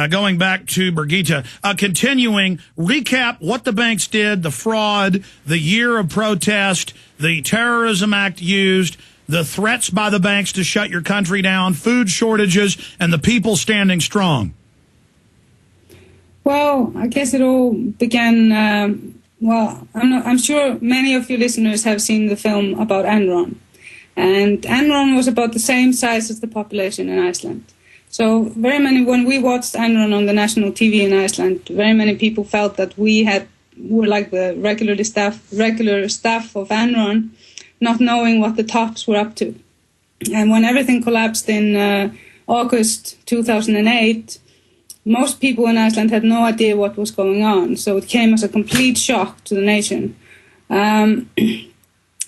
going back to Birgitta, continuing, recap what the banks did, the fraud, the year of protest, the terrorism act used, the threats by the banks to shut your country down, food shortages, and the people standing strong. Well, I guess it all began, I'm sure many of your listeners have seen the film about Enron. And Enron was about the same size as the population in Iceland. So when we watched Enron on the national TV in Iceland, very many people felt that we were like the regular staff of Enron, not knowing what the tops were up to. And when everything collapsed in August 2008, most people in Iceland had no idea what was going on. So it came as a complete shock to the nation.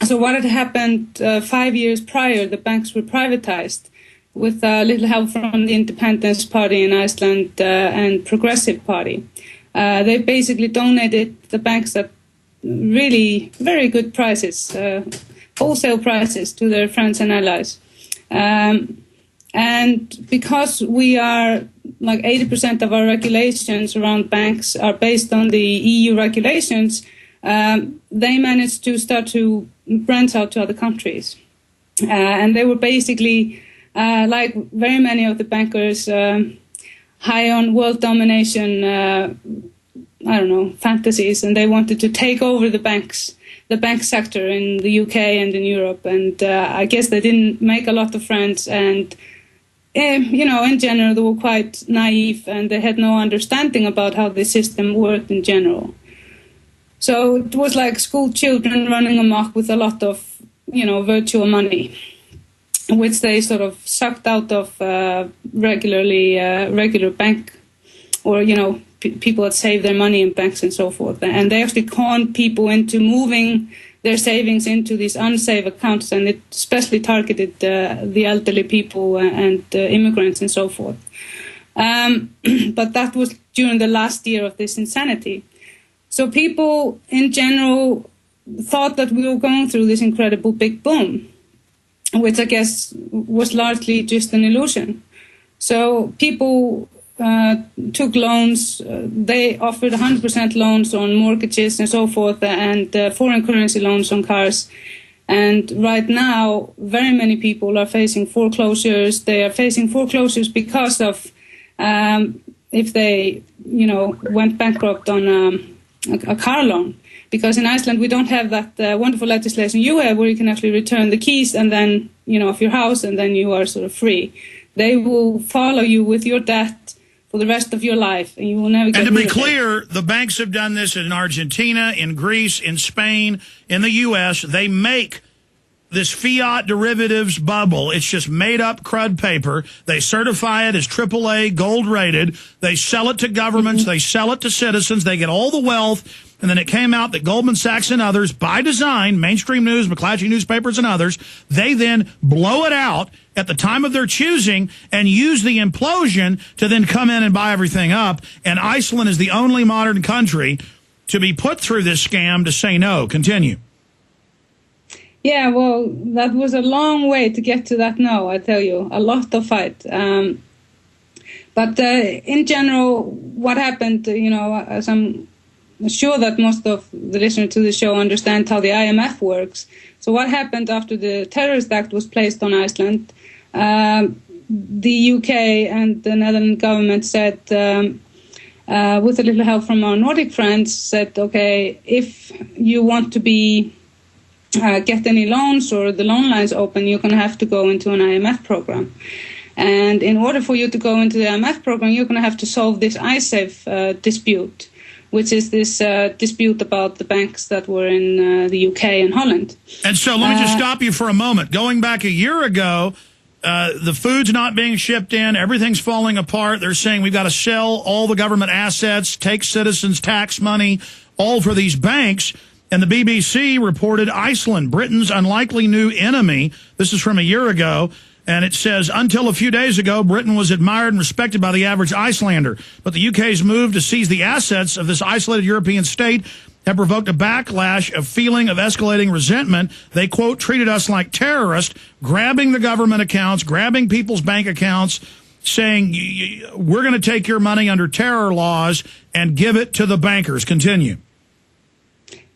So what had happened 5 years prior, the banks were privatized with little help from the Independence Party in Iceland and Progressive Party. They basically donated the banks at really very good prices, wholesale prices to their friends and allies. And because we are, like 80% of our regulations around banks are based on the EU regulations, they managed to start to branch out to other countries. And they were basically, like very many of the bankers, high on world domination, fantasies, and they wanted to take over the bank sector in the UK and in Europe. And I guess they didn't make a lot of friends, and in general, they were quite naive, and they had no understanding about how the system worked in general. So it was like school children running amok with a lot of, virtual money, which they sort of sucked out of regular bank, or, people that save their money in banks and so forth. And they actually conned people into moving their savings into these unsafe accounts, and it especially targeted the elderly people and immigrants and so forth. But that was during the last year of this insanity. So people in general thought that we were going through this incredible big boom, which I guess was largely just an illusion. So people took loans. They offered 100% loans on mortgages and so forth, and foreign currency loans on cars. And right now, very many people are facing foreclosures. They are facing foreclosures because of if they, went bankrupt on a car loan. Because in Iceland, we don't have that wonderful legislation you have, where you can actually return the keys and then, of your house, and then you are sort of free. They will follow you with your debt for the rest of your life, and you will never get rid of it. And to be clear, the banks have done this in Argentina, in Greece, in Spain, in the U.S. They make this fiat derivatives bubble. It's just made-up crud paper. They certify it as AAA, gold-rated. They sell it to governments. They sell it to citizens. They get all the wealth. And then it came out that Goldman Sachs and others, by design, mainstream news, McClatchy newspapers and others, they then blow it out at the time of their choosing and use the implosion to then come in and buy everything up. And Iceland is the only modern country to be put through this scam to say no. Continue. Yeah, well, that was a long way to get to that no, I tell you. A lot of fight. But in general, what happened, as I'm sure that most of the listeners to the show understand how the IMF works. So what happened after the terrorist act was placed on Iceland? The UK and the Netherlands government said, with a little help from our Nordic friends, said, okay, if you want to get any loans or the loan lines open, you're going to have to go into an IMF program. And in order for you to go into the IMF program, you're going to have to solve this ISAFE dispute, which is this dispute about the banks that were in the UK and Holland. And so let me just stop you for a moment. Going back a year ago, the food's not being shipped in. Everything's falling apart. They're saying we've got to sell all the government assets, take citizens' tax money, all for these banks. And the BBC reported Iceland, Britain's unlikely new enemy. This is from a year ago. And it says, until a few days ago, Britain was admired and respected by the average Icelander. But the UK's move to seize the assets of this isolated European state have provoked a backlash of feeling of escalating resentment. They, quote, treated us like terrorists, grabbing the government accounts, grabbing people's bank accounts, saying, we're going to take your money under terror laws and give it to the bankers. Continue.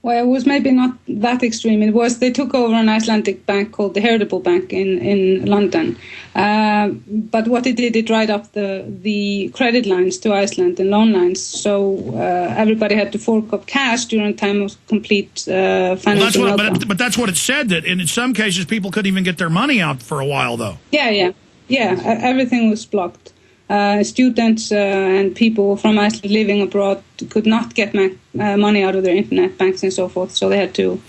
Well, it was maybe not that extreme. It was they took over an Icelandic bank called the Heritable Bank in London. But what it did, it dried up the credit lines to Iceland and loan lines. So everybody had to fork up cash during a time of complete financial meltdown. But that's what it said, that in some cases people couldn't even get their money out for a while, though. Yeah. Everything was blocked. Students and people from Iceland living abroad could not get money out of their internet banks and so forth. So they had to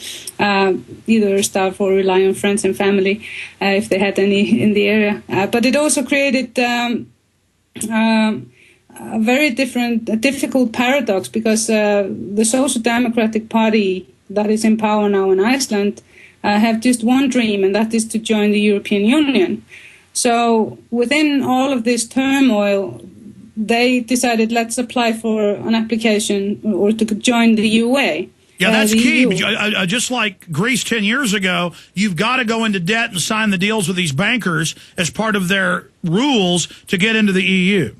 either starve or rely on friends and family if they had any in the area. But it also created a very difficult paradox, because the Social Democratic Party that is in power now in Iceland have just one dream, and that is to join the European Union. So within all of this turmoil, they decided, let's apply for an application or to join the UA. Yeah, that's key. Just like Greece 10 years ago, you've got to go into debt and sign the deals with these bankers as part of their rules to get into the EU.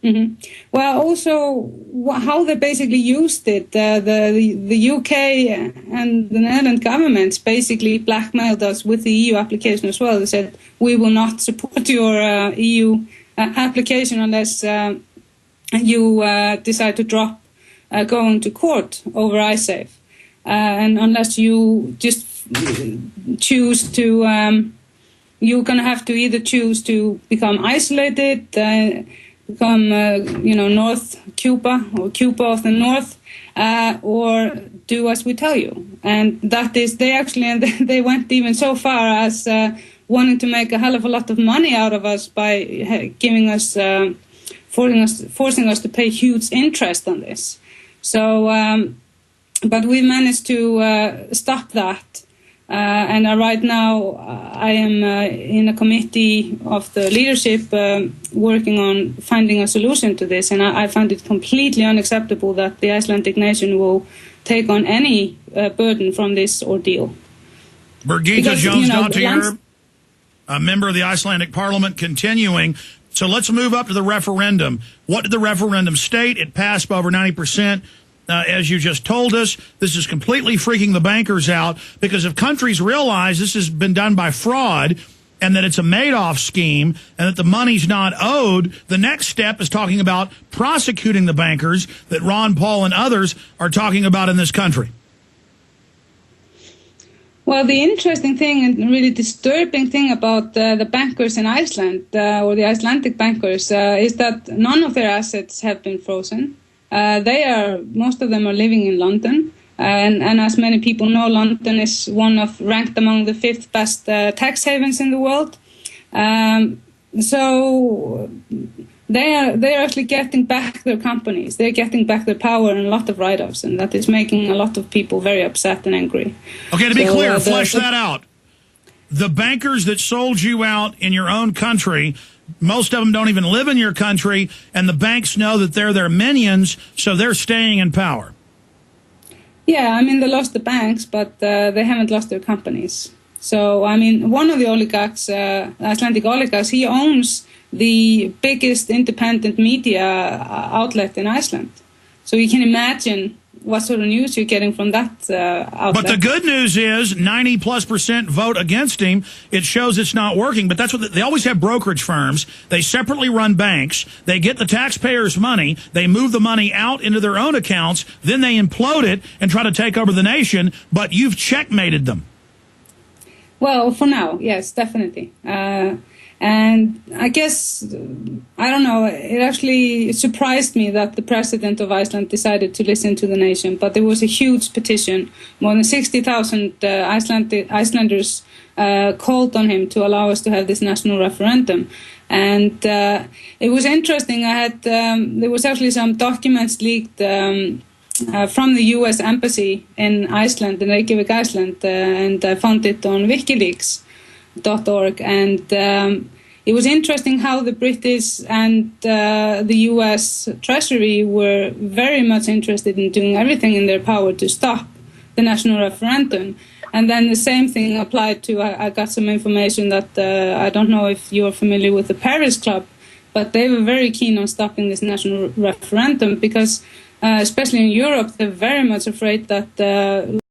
Mm-hmm. Well, also how they basically used it, the UK and the Netherlands governments basically blackmailed us with the EU application as well. They said, we will not support your EU application unless you decide to drop going to court over Icesave, and unless you just choose to, you're going to have to either choose to become isolated, become, North Cuba or Cuba of the North, or do as we tell you. And that is, they went even so far as wanting to make a hell of a lot of money out of us by giving us, forcing us to pay huge interest on this. So, but we managed to stop that. And right now I am in a committee of the leadership working on finding a solution to this. And I find it completely unacceptable that the Icelandic nation will take on any burden from this ordeal. Birgitta Jónsdóttir, a member of the Icelandic Parliament, continuing. So let's move up to the referendum. What did the referendum state? It passed by over 90%. As you just told us, this is completely freaking the bankers out, because if countries realize this has been done by fraud and that it's a Madoff scheme and that the money's not owed, the next step is talking about prosecuting the bankers that Ron Paul and others are talking about in this country. Well, the interesting thing and really disturbing thing about the bankers in Iceland, or the Icelandic bankers, is that none of their assets have been frozen. Most of them are living in London, and as many people know, London is ranked among the 5th best tax havens in the world. So they're actually getting back their companies. They're getting back their power and a lot of write-offs, and that is making a lot of people very upset and angry. Okay, to be clear, flesh that out. The bankers that sold you out in your own country, most of them don't even live in your country, and the banks know that they're their minions, so they're staying in power. Yeah, I mean, they lost the banks, but they haven't lost their companies. So, I mean, one of the oligarchs, Icelandic oligarchs, he owns the biggest independent media outlet in Iceland. So you can imagine what sort of news you're getting from that outlet. But the good news is 90+% vote against him. It shows it's not working. But that's what they always have. Brokerage firms. They separately run banks. They get the taxpayers' money. They move the money out into their own accounts. Then they implode it and try to take over the nation. But you've checkmated them. Well, for now, yes, definitely. And I guess, I don't know, it actually surprised me that the president of Iceland decided to listen to the nation. But there was a huge petition. More than 60,000 Icelanders called on him to allow us to have this national referendum. And it was interesting. There was actually some documents leaked from the U.S. Embassy in Iceland, in Reykjavik, Iceland, and I found it on wikileaks.org. And it was interesting how the British and the U.S. Treasury were very much interested in doing everything in their power to stop the national referendum. And then the same thing applied to, I got some information that, I don't know if you're familiar with the Paris Club, but they were very keen on stopping this national referendum because, especially in Europe, they're very much afraid that